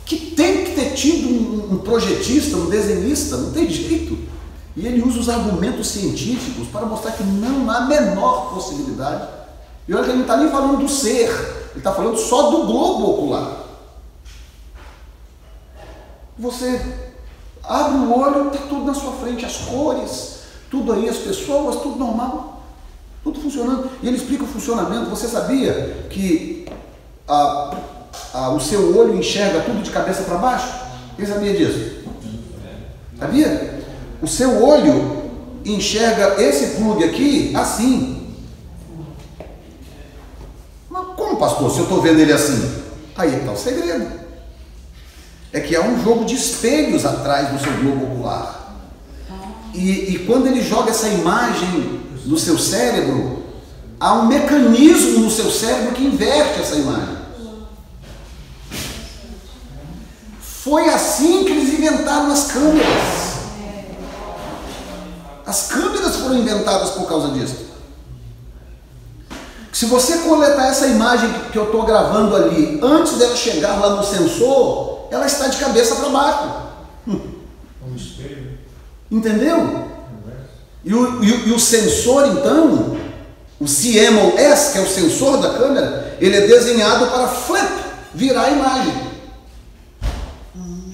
que tem que ter tido um projetista, um desenhista, não tem jeito. E ele usa os argumentos científicos para mostrar que não há a menor possibilidade. E olha que ele não está nem falando do ser, ele está falando só do globo ocular. Você abre o olho, está tudo na sua frente, as cores, tudo aí, as pessoas, tudo normal, tudo funcionando. E ele explica o funcionamento. Você sabia que o seu olho enxerga tudo de cabeça para baixo? Quem sabia disso? Sabia? O seu olho enxerga esse plug aqui assim. Mas como, pastor, se eu estou vendo ele assim? Aí está o segredo. É que há um jogo de espelhos atrás do seu globo ocular. E quando ele joga essa imagem no seu cérebro, há um mecanismo no seu cérebro que inverte essa imagem. Foi assim que eles inventaram as câmeras. As câmeras foram inventadas por causa disso. Se você coletar essa imagem que eu estou gravando ali, antes dela chegar lá no sensor, ela está de cabeça para baixo. Um espelho. Entendeu? E o sensor, então, o CMOS, que é o sensor da câmera, ele é desenhado para virar a imagem,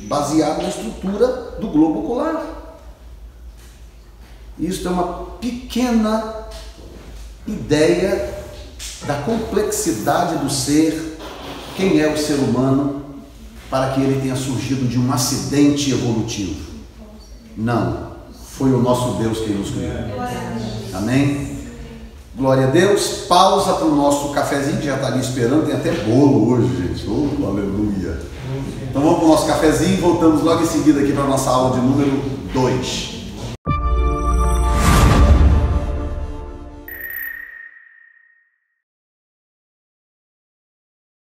baseado na estrutura do globo ocular. Isso é uma pequena ideia da complexidade do ser, quem é o ser humano, para que ele tenha surgido de um acidente evolutivo. Não, foi o nosso Deus quem nos criou. Amém? Glória a Deus. Pausa para o nosso cafezinho, que já está ali esperando, tem até bolo hoje, gente. Oh, aleluia. Então vamos para o nosso cafezinho e voltamos logo em seguida aqui para a nossa aula de número 2.